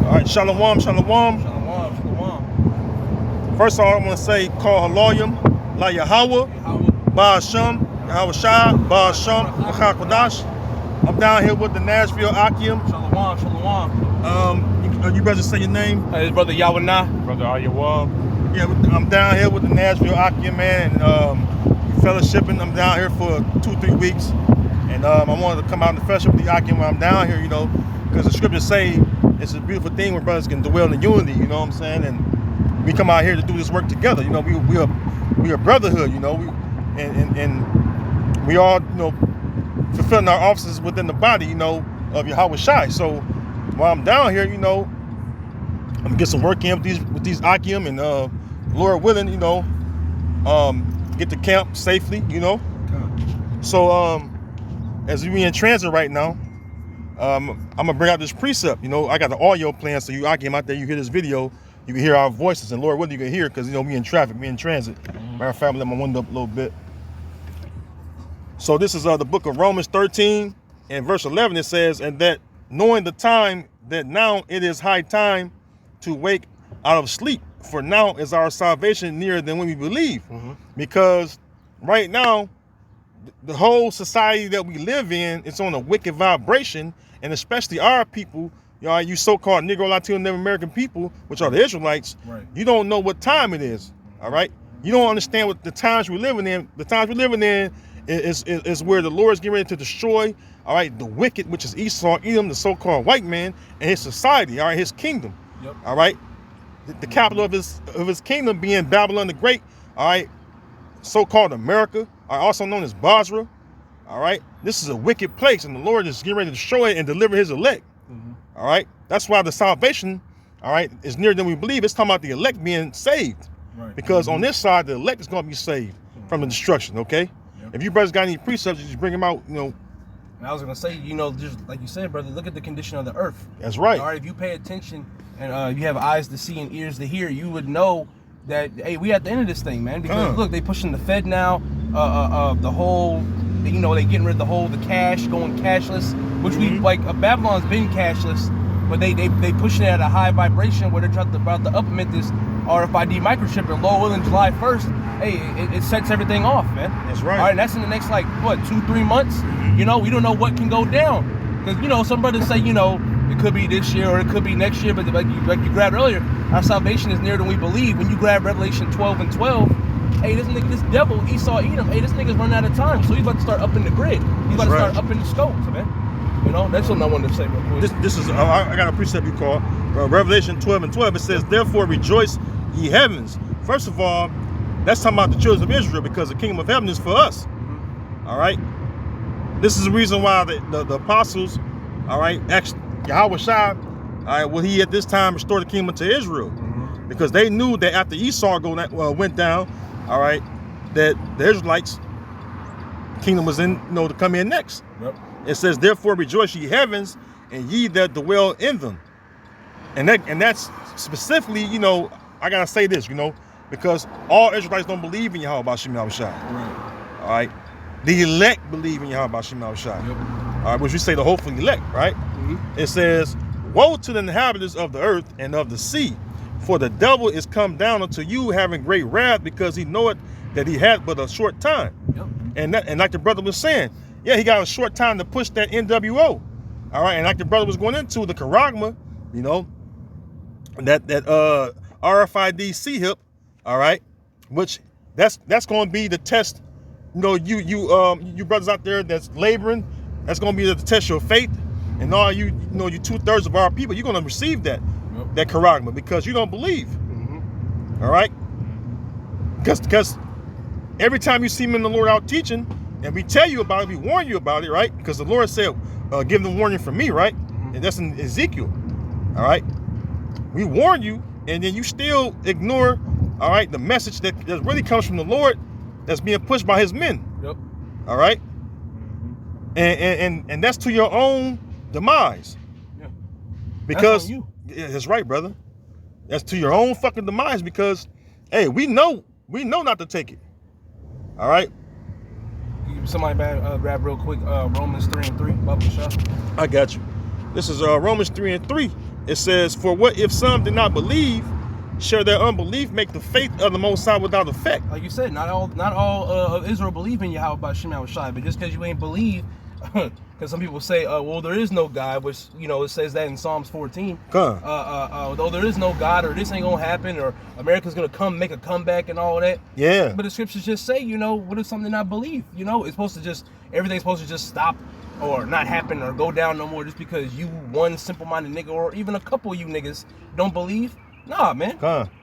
All right, shalom, shalom. Shalom, shalom. First of all, I want to say, call Haloyim, La Yahweh, Ba Hashem, Yahweh Shai, Ba Hashem, B'chak Kodash. I'm down here with the Nashville Akim. Shalom, shalom. You better say your name. His brother Yahweh Nah. Brother Ayawab. Yeah, I'm down here with the Nashville Akim, man, and fellowshipping. I'm down here for 2-3 weeks, and I wanted to come out and fellowship with the Akim when I'm down here, because the scriptures say it's a beautiful thing when brothers can dwell in unity, you know what I'm saying? And we come out here to do this work together, we are brotherhood, and we all, fulfilling our offices within the body, of Yahweh Shai. So while I'm down here, I'm gonna get some work in with these Akim, and Lord willing, get to camp safely, So as we in transit right now, I'm gonna bring out this precept. I got the audio playing, so you Akim out there, you hear this video, you can hear our voices, and Lord willing, you can hear, because we in traffic, we in transit. Matter of fact, let my window up a little bit. So this is the book of Romans 13 and verse 11. It says, and that knowing the time, that now it is high time to wake out of sleep, for now is our salvation nearer than when we believe. Because right now, the whole society that we live in, it's on a wicked vibration, and especially our people, you so-called Negro, Latino, Native American people, which are the Israelites, right. You don't know what time it is, all right? You don't understand what the times we're living in. The times we're living in is where the Lord is getting ready to destroy, all right, the wicked, which is Esau, Edom, the so-called white man, and his society, all right, his kingdom, yep. All right? The capital of his kingdom being Babylon the Great, all right, so-called America, also known as Basra, all right? This is a wicked place, and the Lord is getting ready to destroy it and deliver his elect, all right? That's why the salvation, all right, is nearer than we believe. It's talking about the elect being saved, right. Because on this side, the elect is going to be saved from the destruction, okay? Yep. If you brothers got any precepts, just bring them out, And I was going to say, just like you said, brother, look at the condition of the earth. That's right. All right, if you pay attention and you have eyes to see and ears to hear, you would know that, hey, we at the end of this thing, man. Because look, they pushing the Fed now, the whole, they getting rid of the cash, going cashless, which Babylon's been cashless, but they pushing it at a high vibration where they're about to implement this RFID microchip, and Lord willing, July 1st, hey, it sets everything off, man. That's right. All right, that's in the next 2-3 months. We don't know what can go down, because some brothers say it could be this year or it could be next year, but like you grabbed earlier, our salvation is nearer than we believe. When you grab Revelation 12 and 12, hey, this devil Esau Edom, hey, this nigga's running out of time, so he's about to start upping the grid. He's about to start upping the scopes, man. That's something I wanted to say real quick. This is I got a precept you call Revelation 12 and 12. It says, therefore rejoice ye heavens. First of all, that's talking about the children of Israel, because the kingdom of heaven is for us. All right. This is the reason why the apostles, all right, asked Yahweh Shai, all right, will he at this time restore the kingdom to Israel? Because they knew that after Esau went down, all right, that the Israelites' kingdom was to come in next. Yep. It says, therefore rejoice ye heavens, and ye that dwell in them. And that's specifically, I gotta say this, because all Israelites don't believe in Yahweh B'Shem Yahweh Shai. Right. All right. The elect believe in Yahweh B'Shem Yahweh Shai. Yep. All right, which we say the hopeful elect, right? It says, woe to the inhabitants of the earth and of the sea, for the devil is come down unto you having great wrath, because he knoweth that he had but a short time. Yep. And like the brother was saying, yeah, he got a short time to push that NWO. All right, and like the brother was going into the charagma, that RFID C-hip, all right, which that's going to be the test. You brothers out there that's laboring, that's going to be the test your faith, and all you 2/3 of our people, you're going to receive that charagma, because you don't believe. All right, because every time you see me in the Lord out teaching, and we tell you about it, we warn you about it, right? Because the Lord said, give them warning from me, right? And that's in Ezekiel, all right? We warn you, and then you still ignore, all right, the message that really comes from the Lord that's being pushed by his men. Yep. All right? And that's to your own demise. Yeah. Because that's on you. Yeah, that's right, brother. That's to your own fucking demise, because, hey, we know not to take it. All right? Somebody grab real quick Romans 3 and 3. Bubba Shah. I got you. This is Romans 3 and 3. It says, for what if some did not believe, shall their unbelief make the faith of the Most High without effect? Like you said, not all of Israel believe in Yahweh B'Shem Yahushai, but just because you ain't believe, because some people say, well, there is no God, which, you know, it says that in Psalms 14. Though there is no God, or this ain't gonna happen, or America's gonna make a comeback and all that. Yeah. But the scriptures just say, you know, what if something not believe? You know, it's supposed to just, everything's supposed to just stop or not happen or go down no more just because you one simple-minded nigga or even a couple of you niggas don't believe. Nah, man.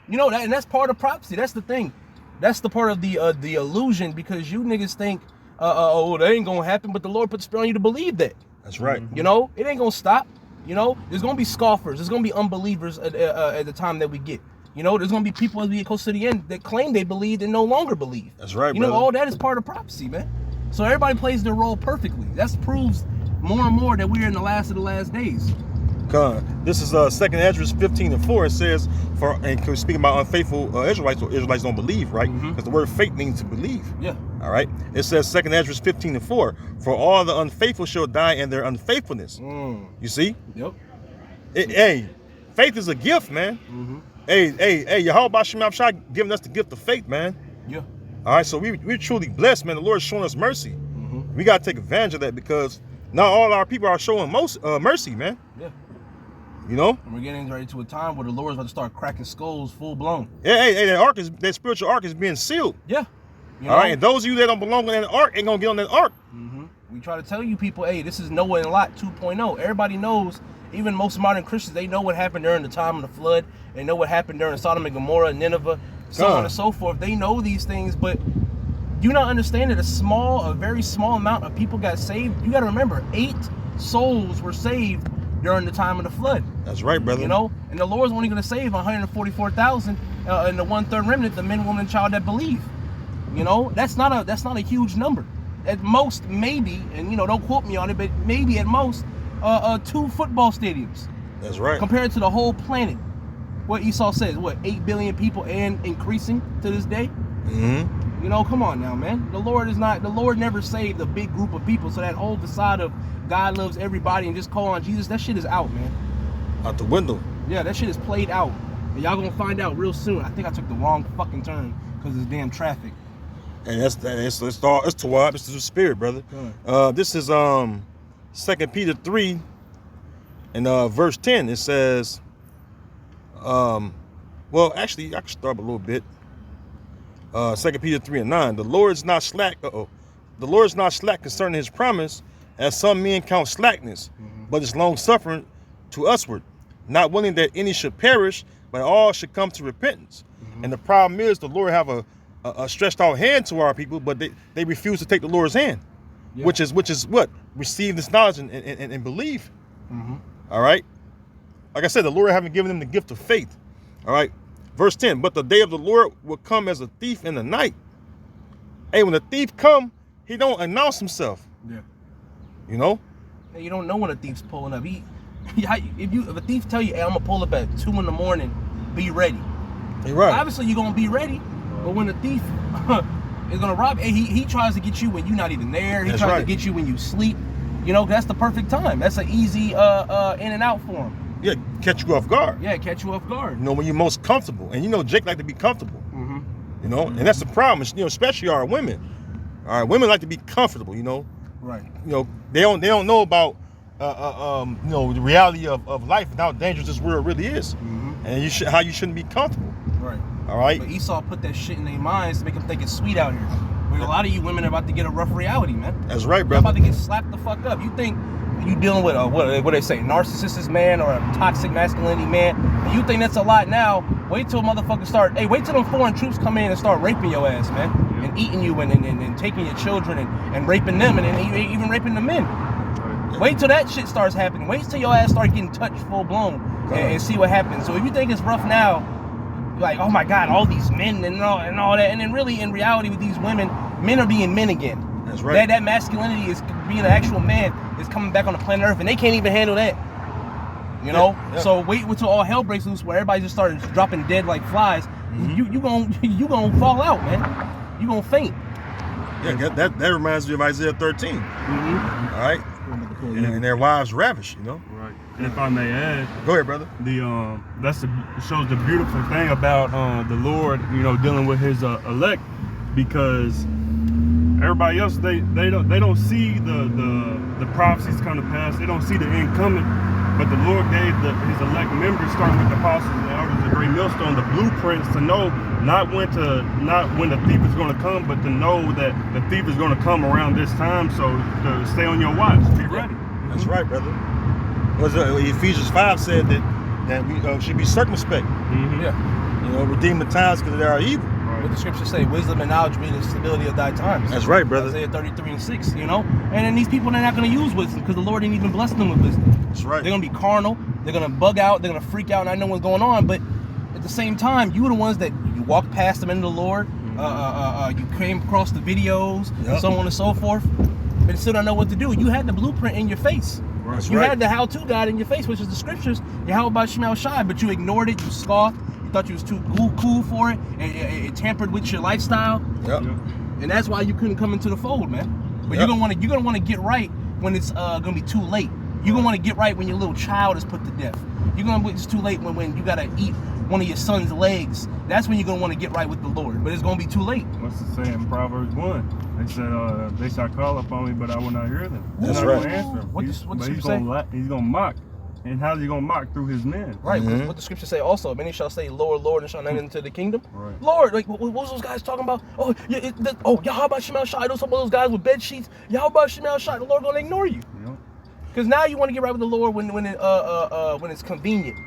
You know that, and that's part of prophecy. That's the thing. That's the part of the illusion, because you niggas think, oh, that ain't gonna happen, but the Lord put the spirit on you to believe that. That's right. You know, it ain't gonna stop. You know, there's gonna be scoffers. There's gonna be unbelievers at the time that we get. You know, there's gonna be people as we get close to the end that claim they believe and no longer believe. That's right, You know, all that is part of prophecy, man. So everybody plays their role perfectly. That proves more and more that we're in the last of the last days. This is 2nd Ezra 15:4. It says, and speaking about unfaithful Israelites, or Israelites don't believe, right? Because the word faith means to believe. Yeah. All right. It says 2nd Ezra 15:4. For all the unfaithful shall die in their unfaithfulness. You see? Yep. Hey, faith is a gift, man. Hey, Yahweh B'Shem Yahushai giving us the gift of faith, man. Yeah. All right, so we're truly blessed, man. The Lord's showing us mercy. We got to take advantage of that, because not all our people are showing mercy, man. Yeah. You know? And we're getting ready to a time where the Lord's about to start cracking skulls full blown. Yeah, hey, that spiritual ark is being sealed. Yeah. You all right, and those of you that don't belong in that ark ain't gonna get on that ark. We try to tell you people, hey, this is Noah and Lot 2.0. Everybody knows, even most modern Christians, they know what happened during the time of the flood. They know what happened during Sodom and Gomorrah, Nineveh, so on and so forth. They know these things, but you not understand that a very small amount of people got saved. You got to remember, 8 souls were saved during the time of the flood. That's right, brother. You know, and the Lord's only going to save 144,000 in the 1/3 remnant, the men, woman, and child that believe. You know, that's not a huge number. At most, maybe, and you know, don't quote me on it, but maybe at most, 2 football stadiums. That's right. Compared to the whole planet, what Esau says, 8 billion people and increasing to this day. You know, come on now, man. The Lord never saved a big group of people. So that whole facade of God loves everybody and just call on Jesus, that shit is out, man. Out the window. Yeah, that shit is played out. And y'all gonna find out real soon. I think I took the wrong fucking turn because of this damn traffic. And it's Tawab, it's the spirit, brother. This is 2 Peter 3 and verse 10. It says, well, actually, I can start a little bit. 2 Peter 3 and 9. The Lord is not slack. The Lord is not slack concerning His promise, as some men count slackness, but is long suffering to usward, not willing that any should perish, but all should come to repentance. And the problem is, the Lord have a stretched out hand to our people, but they refuse to take the Lord's hand, which is what? Receive this knowledge and believe. All right. Like I said, the Lord haven't given them the gift of faith. All right. Verse 10, but the day of the Lord will come as a thief in the night. Hey, when the thief come, he don't announce himself. Yeah. You know? Hey, you don't know when a thief's pulling up. If a thief tell you, hey, I'm gonna pull up at 2 in the morning, be ready. You're right. Obviously you're gonna be ready, but when the thief is gonna rob, hey, he tries to get you when you're not even there. He tries to get you when you sleep. You know, that's the perfect time. That's an easy in and out for him. Yeah, catch you off guard. Yeah, catch you off guard. You know, when you're most comfortable. And you know, Jake like to be comfortable. You know, and that's the problem, you know, especially our women. All right, women like to be comfortable, you know. Right. You know, they don't know about you know, the reality of life and how dangerous this world really is. And how you shouldn't be comfortable. Right. All right. But Esau put that shit in their minds to make them think it's sweet out here. But a lot of you women are about to get a rough reality, man. That's right, brother. You're about to get slapped the fuck up. You think you dealing with a what they say, narcissist man or a toxic masculinity man, and you think that's a lot now? Wait till motherfuckers start. Hey, wait till them foreign troops come in and start raping your ass, man, and eating you and taking your children and raping them and even raping the men. Wait till that shit starts happening. Wait till your ass start getting touched full blown and see what happens. So if you think it's rough now, like, oh my God, all these men and all that, and then really in reality with these women, men are being men again. That's right. That masculinity is being an actual man is coming back on the planet Earth, and they can't even handle that. You know? Yeah. So wait until all hell breaks loose, where everybody just started dropping dead like flies. You gonna fall out, man. You gonna faint. Yeah, that reminds me of Isaiah 13. All right. And their wives ravished, you know. Right. if I may add. Go ahead, brother. Shows the beautiful thing about the Lord, dealing with His elect, because everybody else they don't see the prophecies come to pass. They don't see the end coming. But the Lord gave His elect members, starting with the apostles and elders, the great millstone, the blueprints to know not when the thief is going to come, but to know that the thief is going to come around this time. So to stay on your watch, be ready. That's right, brother. Ephesians 5 said that we should be circumspect. Yeah. Redeem the times because they are evil. What the scriptures say, wisdom and knowledge be the stability of thy times. That's right, brother. Isaiah 33:6, And then these people, they're not going to use wisdom because the Lord didn't even bless them with wisdom. That's right. They're going to be carnal. They're going to bug out. They're going to freak out and not know what's going on. But at the same time, you were the ones that you walked past them into the Lord. You came across the videos, so on and so forth. But still don't know what to do. You had the blueprint in your face. That's you right. had the how-to guide in your face, which is the scriptures. Yahweh Shemel Shai, but you ignored it. You scoffed. You thought you was too cool for it. It tampered with your lifestyle. Yep. And that's why you couldn't come into the fold, man. But you're gonna want to get right when it's gonna be too late. You're gonna want to get right when your little child is put to death. You're gonna wait. It's too late when you gotta eat one of your son's legs. That's when you're gonna want to get right with the Lord. But it's gonna be too late. What's the saying in Proverbs 1? They said, "They shall call upon me, but I will not hear them." That's not right. Gonna answer them. What the He's say? gonna mock. And how's he gonna mock? Through his men. Right. What the scriptures say also, many shall say, Lord, Lord, and shall not enter into the kingdom. Right. Lord, like what was those guys talking about? Oh, Yahweh Shemel Shai, those some of those guys with bed sheets. Yahweh Shemel Shai, the Lord gonna ignore you. Because now you want to get right with the Lord when it's convenient,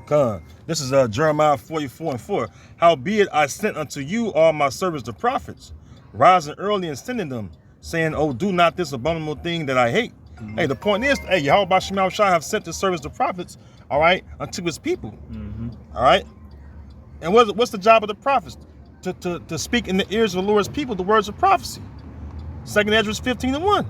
Come. This is Jeremiah 44:4. Howbeit I sent unto you all my servants the prophets, rising early and sending them, saying, oh, do not this abominable thing that I hate. Hey, the point is, Yahweh Shemel Shai have sent his servants the prophets, all right, unto his people. All right. And what's the job of the prophets? To speak in the ears of the Lord's people the words of prophecy. 2nd Ezra 15:1.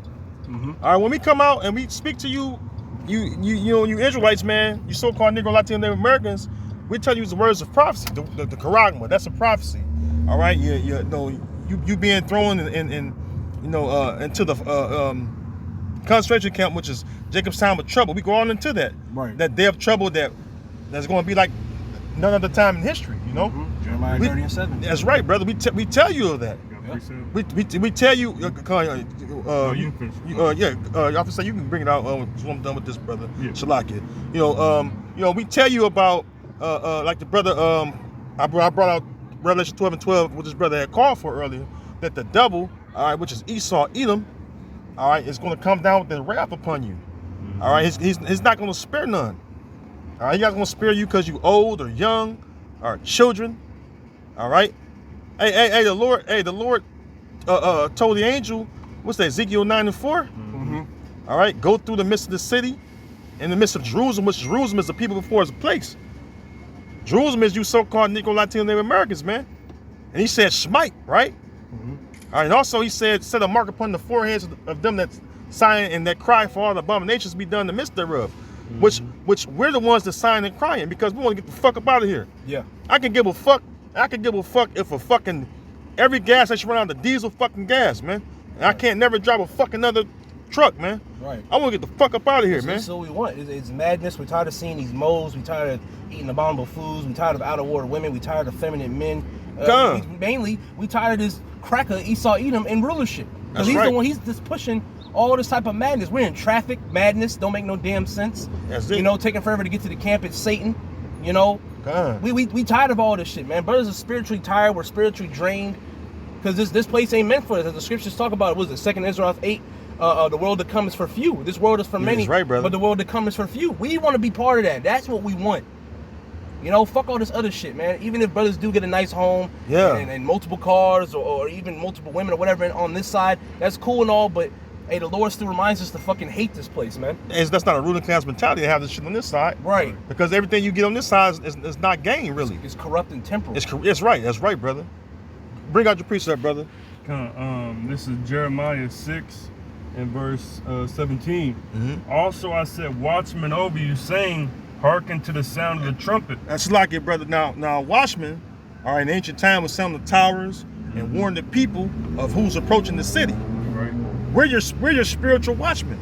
All right, when we come out and we speak to you Israelites, man, you so-called Negro, Latino, Native Americans, we tell you the words of prophecy, the Quran, that's a prophecy. All right, you being thrown into the concentration camp, which is Jacob's time of trouble. We go on into that, right? That day of trouble that's going to be like none other time in history, Jeremiah 30:7. That's right, brother. We tell you of that. We tell you. You can finish. Officer, you can bring it out when I'm done with this, brother. Yeah. Shalakia. We tell you about like the brother. I brought out Revelation 12:12, which this brother had called for earlier, that the devil, all right, which is Esau, Edom, all right, is going to come down with his wrath upon you. All right, he's not going to spare none. All right, he's not going to spare you because you old or young or children. All right. Hey, the Lord told the angel, what's that, Ezekiel 9:4? All right, go through the midst of the city, in the midst of Jerusalem, which Jerusalem is the people before his place. Jerusalem is you so-called Negro, Latino, Native Americans, man. And he said, smite, right? All right, and also he said, set a mark upon the foreheads of them that sign and that cry for all the abominations to be done in the midst thereof. Which we're the ones that sign and crying because we want to get the fuck up out of here. Yeah. I can give a fuck if a fucking every gas station run out of diesel fucking gas, man. And I can't never drive a fucking other truck, man. Right. I want to get the fuck up out of here, man. That's what we want. It's madness. We're tired of seeing these moles. We're tired of eating abominable foods. We're tired of out of order women. We're tired of feminine men. Mainly, we tired of this cracker Esau Edom in rulership. Because he's the one. He's just pushing all this type of madness. We're in traffic madness. Don't make no damn sense. That's it. Taking forever to get to the camp. It's Satan. We tired of all this shit, man. Brothers are spiritually tired. We're spiritually drained. Because this place ain't meant for us. As the scriptures talk about, what is it, 2nd Ezra 8? The world to come is for few. This world is for many. That's right, brother. But the world to come is for few. We want to be part of that. That's what we want. Fuck all this other shit, man. Even if brothers do get a nice home, and multiple cars or even multiple women or whatever on this side, that's cool and all, but hey, the Lord still reminds us to fucking hate this place, man. That's not a ruling class mentality to have this shit on this side. Right. Because everything you get on this side is not gain, really. It's corrupt and temporal. It's right. That's right, brother. Bring out your precept, brother. This is Jeremiah 6 and verse 17. Also I said, watchmen over you, saying, hearken to the sound of the trumpet. That's like it, brother. Now watchmen, all right, in ancient time would sound the towers and warn the people of who's approaching the city. Right. We're your spiritual watchmen.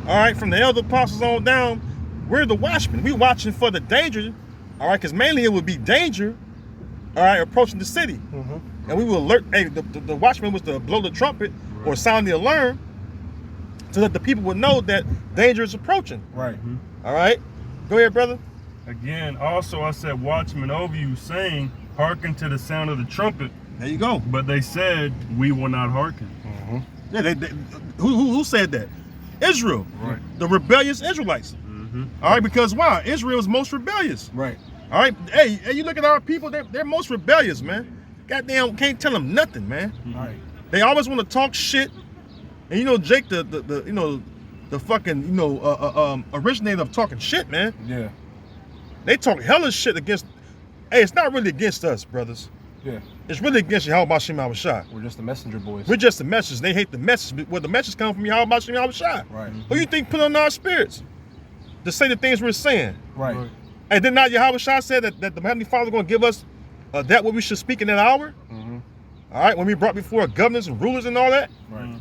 All right, from the elder apostles on down, we're the watchmen. We watching for the danger. All right, because mainly it would be danger. All right, approaching the city, and we will alert. Hey, the watchman was to blow the trumpet or sound the alarm, so that the people would know that danger is approaching. Right. All right, go ahead, brother. Again, also I said, watchmen over you, saying, hearken to the sound of the trumpet. There you go. But they said, we will not hearken. Yeah, who said that? Israel. Right. The rebellious Israelites. All right, because why? Israel is most rebellious. Right. All right, hey, you look at our people, they're most rebellious, man. Goddamn, can't tell them nothing, man. All right. They always want to talk shit. And you know, Jake, the fucking, originator of talking shit, man. Yeah. They talk hella shit against. Hey, it's not really against us, brothers. Yeah. It's really against Yahweh Shem Shai. We're just the messenger boys. We're just the message. They hate the message. Where the message come from Yahweh Shem Shai. Right. Who you think put on our spirits to say the things we're saying? Right. And then not Yahweh Shai said that the Heavenly Father is going to give us that what we should speak in that hour. All right, when we brought before governors and rulers and all that. Right.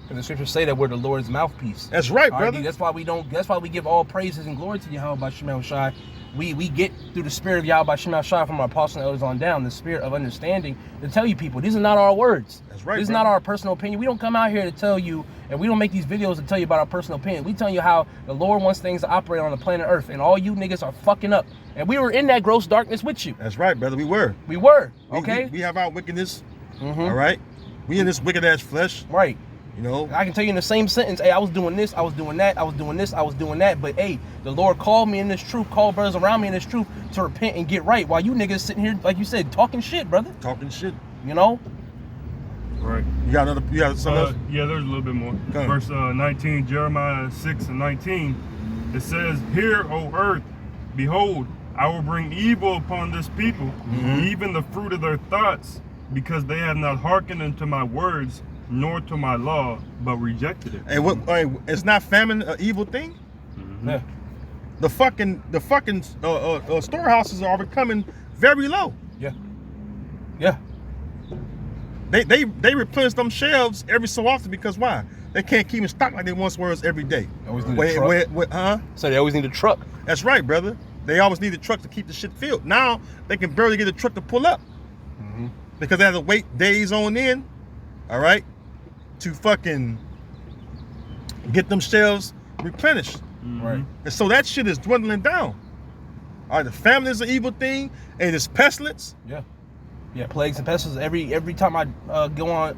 And the scriptures say that we're the Lord's mouthpiece. That's right, All brother. right, that's why we don't. That's why we give all praises and glory to Yahweh Shem Shai. We get through the spirit of Yahweh Shem Shai from our apostles and elders on down, the spirit of understanding, to tell you people these are not our words. That's right. This is brother. not our personal opinion. We don't come out here to tell you, and we don't make these videos to tell you about our personal opinion. We tell you how the Lord wants things to operate on the planet Earth, and all you niggas are fucking up. And we were in that gross darkness with you. That's right, brother. We were. We were. Okay. We have our wickedness. All right. We in this wicked ass flesh. Right. You know. I can tell you in the same sentence, hey, I was doing this, I was doing that, I was doing this, I was doing that. But hey, the Lord called me in this truth, called brothers around me in this truth to repent and get right. While you niggas sitting here, like you said, talking shit, brother. Talking shit. You know? Right. You got something else? Yeah, there's a little bit more. Okay. Verse 19, Jeremiah 6 and 19. It says, hear, O earth, behold, I will bring evil upon this people, even the fruit of their thoughts, because they have not hearkened unto my words, nor to my law, but rejected it. Hey, what? Hey, it's not famine an evil thing? Yeah. The fucking storehouses are becoming very low. Yeah. Yeah. They replenish them shelves every so often because why? They can't keep in stock like they once were every day. Always need a truck. So they always need a truck. That's right, brother. They always need a truck to keep the shit filled. Now they can barely get a truck to pull up because they have to wait days on end. All right, to fucking get them shelves replenished. Right. And so that shit is dwindling down. All right, the famine is an evil thing, and it's pestilence. Yeah. Yeah, plagues and pestilence. Every time I go on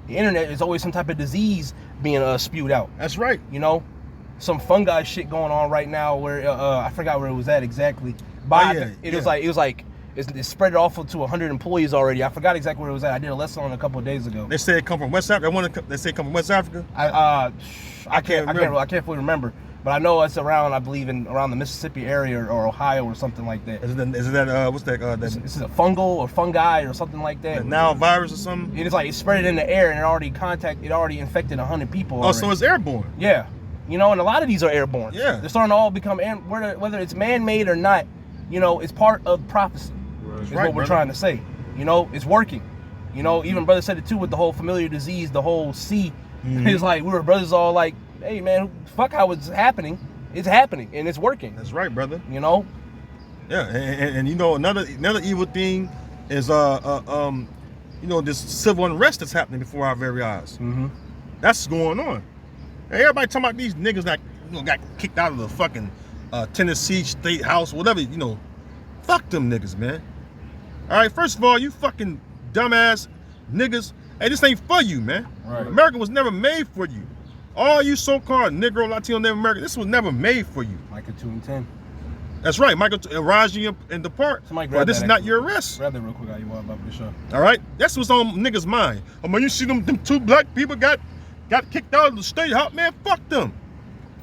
the internet, there's always some type of disease being spewed out. That's right. You know, some fungi shit going on right now where I forgot where it was at exactly. But it was like it's spread it off to 100 employees already. I forgot exactly where it was at. I did a lesson on it a couple of days ago. They say it come from West Africa. They say it come from West Africa. I can't fully remember. But I know it's around, I believe, around the Mississippi area or Ohio or something like that. Is it that what's that? This is a fungal or fungi or something like that. The Nile virus or something? It's like it spread it in the air and it already infected 100 people already. Oh, so it's airborne. Yeah. You know, and a lot of these are airborne. Yeah. They're starting to all become, whether it's man-made or not, you know, it's part of prophecy. Right. Is right, what we're trying to say. You know, it's working. You know, even brother said it too with the whole familiar disease, the whole C. It's like, we were brothers all like, hey man, fuck how it's happening. It's happening and it's working. That's right, brother. You know? Yeah, and you know another evil thing is you know, this civil unrest that's happening before our very eyes. That's going on. And everybody talking about these niggas that got kicked out of the fucking Tennessee State House, whatever. You know, fuck them niggas, man. All right, first of all, you fucking dumbass niggas. Hey, this ain't for you, man. Right. America was never made for you. All you so-called Negro, Latino, Native American, this was never made for you. Micah 2 and 10. That's right, Michael, rise you and depart. Somebody Well, grab this that is not actually. your arrest. Grab that real quick, you want about the show. All right, that's what's on niggas' mind. Oh man, you see them two black people got kicked out of the state house, man. Fuck them.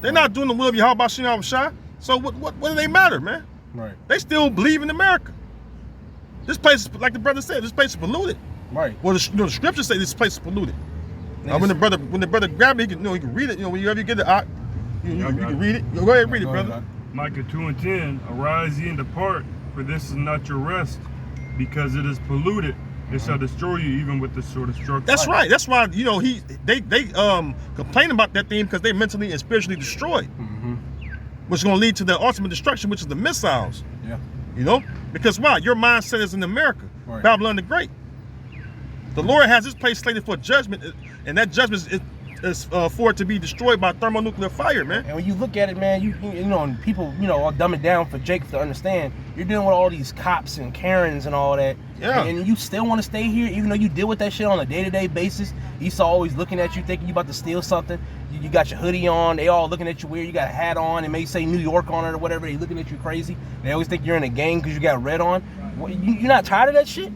They're not doing the will of Yahweh Shem Shai. So what do they matter, man? Right. They still believe in America. This place, like the brother said, this place is polluted. Right. Well, the scriptures say this place is polluted. When the brother grabbed it, he can read it. You know, whenever you get it, you can read it. Go ahead and read it, brother. Micah 2 and 10, arise ye and depart, for this is not your rest, because it is polluted, It shall destroy you even with the sword of destruction. That's right. That's why, you know, they complain about that thing because they're mentally and spiritually destroyed. Which is going to lead to the ultimate destruction, which is the missiles. Yeah. You know? Because why? Your mindset is in America. Right. Babylon the Great. The Lord has this place slated for judgment, and that judgment is for it to be destroyed by thermonuclear fire, man. And when you look at it, man, you know, and people, you know, I'll dumb it down for Jake to understand. You're dealing with all these cops and Karens and all that. Yeah. And you still want to stay here, even though you deal with that shit on a day-to-day basis. Esau always looking at you, thinking you about to steal something. You got your hoodie on. They all looking at you weird. You got a hat on. It may say New York on it or whatever. They looking at you crazy. They always think you're in a gang because you got red on. You're not tired of that shit?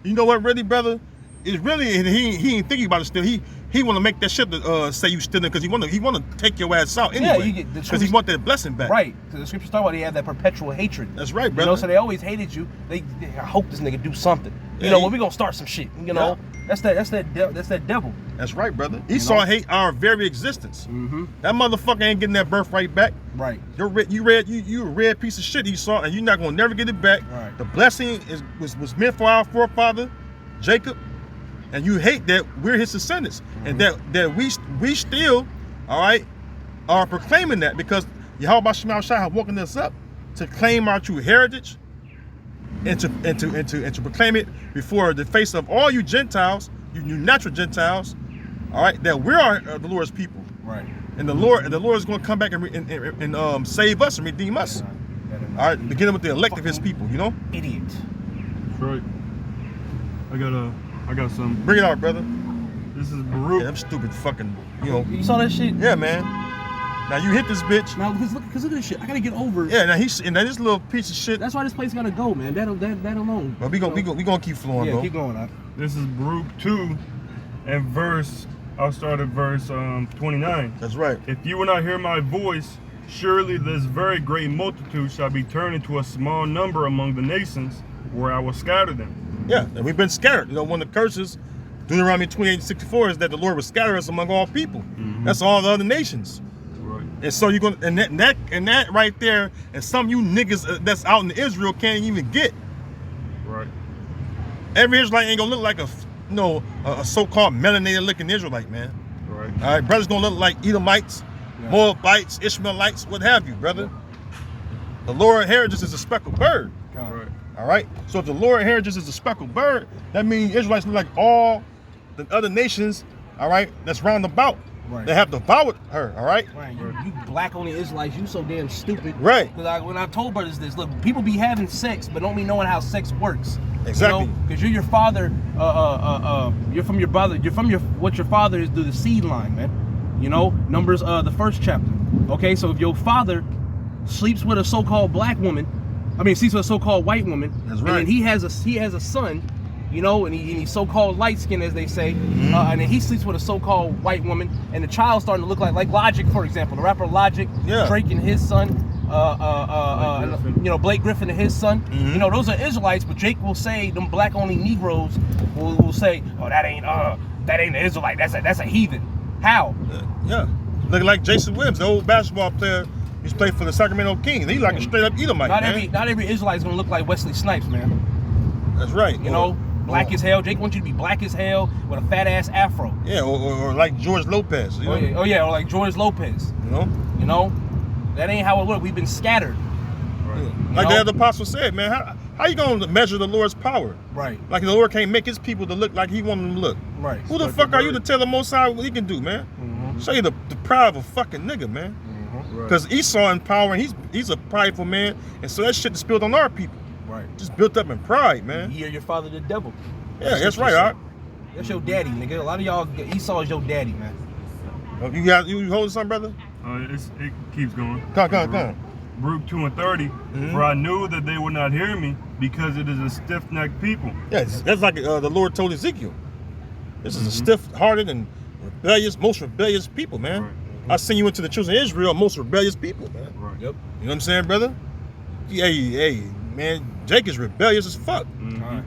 You know what, really, brother? It's really he ain't thinking about it still. He want to make that shit say you stealing because he want to take your ass out anyway. Because he want that blessing back. Right. Because the scriptures talk about they have that perpetual hatred. That's right, brother. You know, so they always hated you. I hope this nigga do something. You know, well, we gonna start some shit. You know, that's that devil. That's right, brother. Esau hate our very existence. That motherfucker ain't getting that birthright back. Right. You a red piece of shit, Esau, and you're not gonna never get it back. Right. The blessing was meant for our forefather Jacob, and you hate that we're his descendants, and that we still, all right, are proclaiming that because Yahweh Shema Shai have woken us up to claim our true heritage. And to proclaim it before the face of all you Gentiles, you natural Gentiles, all right, that we are the Lord's people, right? And the Lord is going to come back and save us and redeem us, all right, beginning with the elect of His people, you know. Idiot. That's right. I got some. Bring it out, brother. This is Baruch. Yeah, them stupid fucking, you know. You saw that shit? Yeah, man. Now you hit this bitch. Now, because look at this shit. I gotta get over. Yeah, now this little piece of shit. That's why this place gotta go, man. That alone. But we gonna keep flowing, yeah, bro. keep going. This is Baruch 2, and I'll start at verse 29. That's right. If you will not hear my voice, surely this very great multitude shall be turned into a small number among the nations, where I will scatter them. Yeah, and we've been scattered. You know, one of the curses, Deuteronomy 28:64, is that the Lord will scatter us among all people. That's all the other nations. And so you're gonna, and that right there, and some you niggas that's out in Israel can't even get. Right. Every Israelite ain't gonna look like a so-called melanated looking Israelite, man. Right. All right, brothers gonna look like Edomites, Moabites, Ishmaelites, what have you, brother. The Lord heritage is a speckled bird. Right. All right. So if the Lord heritage is a speckled bird, that means Israelites look like all the other nations. All right, that's round about. Right. They have devoured her, all right? Right. You black only Israelites, you so damn stupid. Right. Because when I told brothers this, look, people be having sex, but don't be knowing how sex works. Exactly. Because you're your father, you're from your brother, what your father is through the seed line, man. You know, Numbers, the 1st chapter. Okay, so if your father sleeps with a so-called sleeps with a so-called white woman, that's right. And then he has a son, you know, and he's so-called light-skinned, as they say, and then he sleeps with a so-called white woman, and the child's starting to look like Logic, for example, the rapper Logic, Drake and his son, Blake Griffin and his son. You know, those are Israelites, but Jake will say, them black-only Negroes will say, oh, that ain't an Israelite, that's a heathen. How? Yeah. Looking like Jason Williams, the old basketball player. He's played for the Sacramento Kings. He's like a straight-up Edomite, Not every Israelite's gonna look like Wesley Snipes, man. That's right. You know. Black as hell. Jake wants you to be black as hell with a fat ass afro. Yeah, or like George Lopez. You know? Or like George Lopez. You know, that ain't how it works. We've been scattered. Right. Like the other apostle said, man, how you gonna measure the Lord's power? Right. Like the Lord can't make His people to look like He want them to look. Right. Who the fuck are you to tell the Most High what He can do, man? Show you the pride of a fucking nigga, man. Because Esau in power, and he's a prideful man, and so that shit is spilled on our people. Right. Just built up in pride, man. You hear your father the devil. Yeah, that's right, Art. That's your daddy, nigga. A lot of y'all, Esau is your daddy, man. You holding something, brother? It keeps going. Come on. Baruch 2 and 30. For I knew that they would not hear me, because it is a stiff-necked people. Yeah, that's like the Lord told Ezekiel. This is a stiff-hearted and most rebellious people, man. Right. I send you into the children of Israel, most rebellious people, man. Right. Yep. You know what I'm saying, brother? Hey, man, Jake is rebellious as fuck. Right.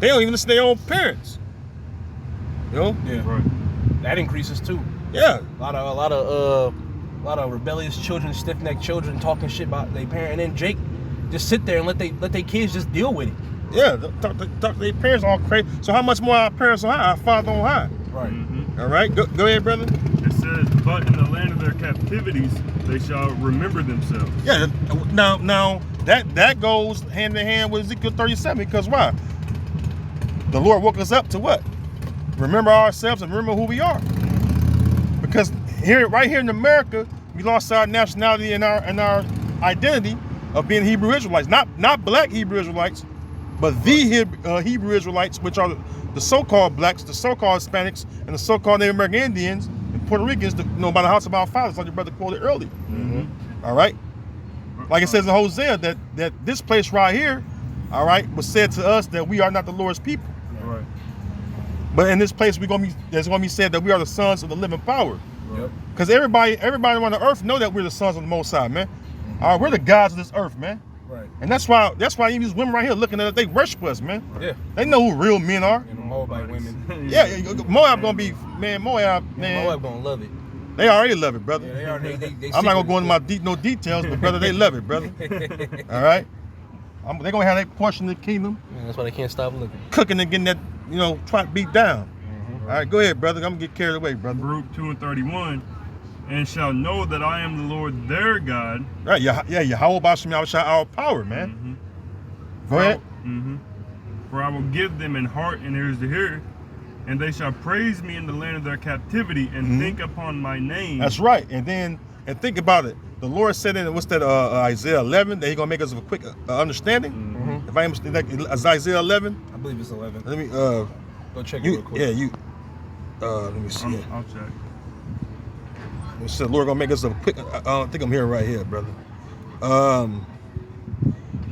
They don't even listen to their own parents. You know? Yeah. Right. That increases too. Yeah. A lot of rebellious children, stiff-necked children talking shit about their parent, and then Jake just sit there and let they kids just deal with it. Yeah, talk to their parents all crazy. So how much more our parents on high, our Father on high? Right. Mm-hmm. All right, go ahead, brother. It says, but in the land of their captivities, they shall remember themselves. Yeah, now that goes hand in hand with Ezekiel 37, because why? The Lord woke us up to what? Remember ourselves and remember who we are. Because right here in America, we lost our nationality and our identity of being Hebrew Israelites. Not black Hebrew Israelites, but the Hebrew Israelites, which are the so-called blacks, the so-called Hispanics, and the so-called Native American Indians and Puerto Ricans, by the house of our fathers, like your brother quoted earlier. Mm-hmm. All right? Like it says in Hosea, that this place right here, all right, was said to us that we are not the Lord's people. Right. But in this place, there's going to be said that we are the sons of the living power. Yep. Because everybody on the earth know that we're the sons of the Most High, man. All right, we're the gods of this earth, man. Right. And that's why even these women right here looking at us, they worship us, man. Yeah. They know who real men are. And the Moabite women. Yeah, Moab gonna be, man, Moab, man. Moab gonna love it. They already love it, brother. Yeah, they are. They I'm not gonna go into no details, but brother, they love it, brother. All right? They're gonna have their portion of the kingdom. Yeah, that's why they can't stop looking. Cooking and getting that, trying to beat down. All right, go ahead, brother. I'm gonna get carried away, brother. Baruch 2:31, and shall know that I am the Lord their God. Right, yeah, Yahweh B'Shem Yahushua, our power, man. Mm-hmm. Go ahead. Mm-hmm. For I will give them an heart and ears to hear, and they shall praise me in the land of their captivity and think upon my name. That's right. And think about it. The Lord said in Isaiah 11 that He's gonna make us of a quick understanding. Mm-hmm. If I am mistaken, Isaiah 11. I believe it's 11. Let me Go check it real quick. let me see it. I'll check. It said, Lord gonna make us a quick. I think I'm hearing right here, brother.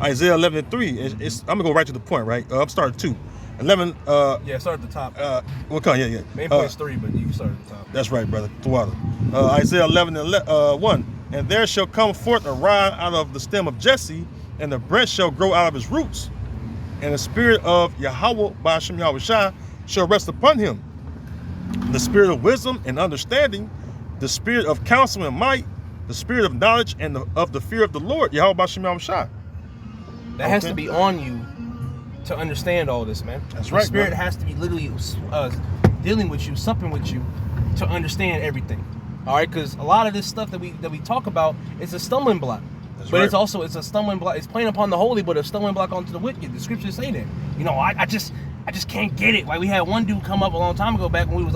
Isaiah 11:3. I'm gonna go right to the point, right? I'm starting 2. 11. Yeah, start at the top. What kind? Yeah. Main point's 3, but you can start at the top. That's right, brother. Thwada. Isaiah 11:1. And there shall come forth a rod out of the stem of Jesse, and the branch shall grow out of his roots. And the spirit of Yahweh B'Shem Yahushua shall rest upon him. The spirit of wisdom and understanding, the spirit of counsel and might, the spirit of knowledge and of the fear of the Lord, Yahweh B'Shem Yahushua. That has to be on you to understand all this, man. That's right. The spirit brother. has to be literally dealing with you, supping with you, to understand everything. All right, because a lot of this stuff that we talk about is a stumbling block. That's but right. it's a stumbling block. It's playing upon the holy, but a stumbling block onto the wicked. The scriptures say that. I just can't get it. Like we had one dude come up a long time ago back when we were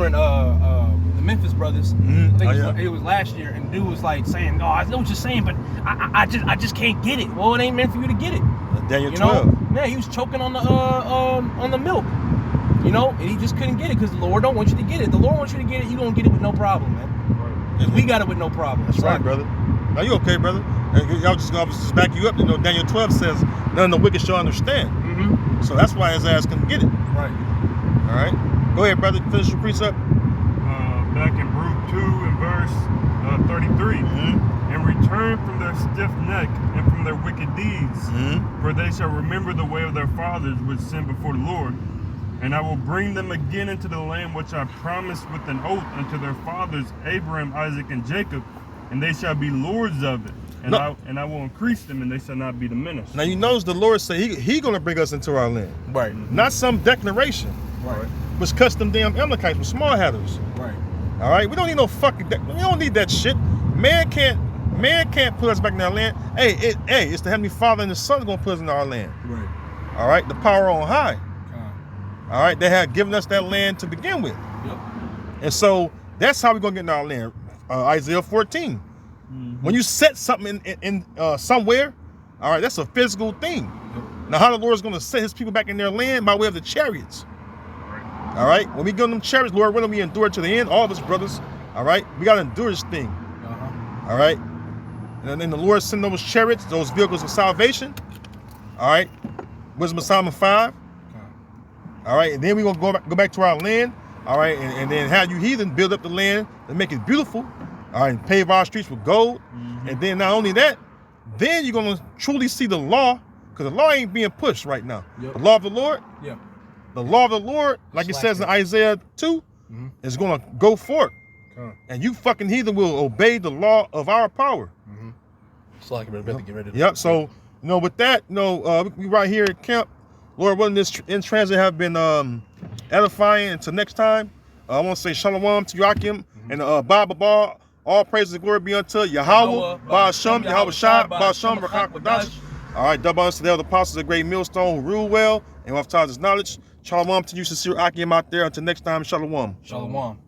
in the Memphis Brothers. Mm-hmm. I think it was last year, and dude was like saying, "Oh, I know what you're saying, but I just can't get it." Well, it ain't meant for you to get it. Daniel 12. Yeah, he was choking on the milk. And he just couldn't get it because the Lord don't want you to get it. The Lord wants you to get it. You don't get it with no problem, man. Because we got it with no problem. That's right, brother. Are you okay, brother? Y'all just back you up. Daniel 12 says, none of the wicked shall understand. Mm-hmm. So that's why his ass couldn't get it. Right. All right. Go ahead, brother. Finish your precept. Back in Baruch 2 and verse 33. Mm-hmm. And return from their stiff neck and from their wicked deeds, for they shall remember the way of their fathers which sinned before the Lord. And I will bring them again into the land which I promised with an oath unto their fathers Abraham, Isaac, and Jacob, and they shall be lords of it. And I will increase them, and they shall not be diminished. Now you notice the Lord say he gonna bring us into our land. Right. Not some declaration. Right. Which cuss them damn Amalekites with small hatters. Right. All right. We don't need no fucking. We don't need that shit. Man can't put us back in our land. Hey, it's the Heavenly Father and the Son gonna put us in our land. Right. All right. The power on high. All right. They have given us that land to begin with. Yep. And so that's how we're gonna get in our land. Isaiah 14. When you set something in somewhere, all right, that's a physical thing. Now, how the Lord is going to set His people back in their land by way of the chariots. All right, when we give them chariots, Lord, when we endure to the end, all of us brothers, all right, we got to endure this thing. All right, and then the Lord send those chariots, those vehicles of salvation. All right, Wisdom of Solomon 5. All right, and then we're gonna go back to our land. All right, and then have you heathen build up the land and make it beautiful. All right, and pave our streets with gold. And then not only that, then you're gonna truly see the law, because the law ain't being pushed right now. The law of the Lord. Yeah. The law of the Lord, like it says in Isaiah 2, is gonna go forth. And you fucking heathen will obey the law of our power. It's like we're about to get ready to Yep. So You know, with that, you know, we right here at camp. Lord willing, this in transit have been edifying. Until next time, I want to say shalom to Yakim and Baba Bar. All praise and glory be unto Yahweh, Ba'asham, Yahweh Shah, Ba'asham, Rakak Wadash. All right, double honors to the other apostles, a great millstone who rule well and who have taught his knowledge. Shalom to you, sincere Akim out there. Until next time, shalom. Shalom.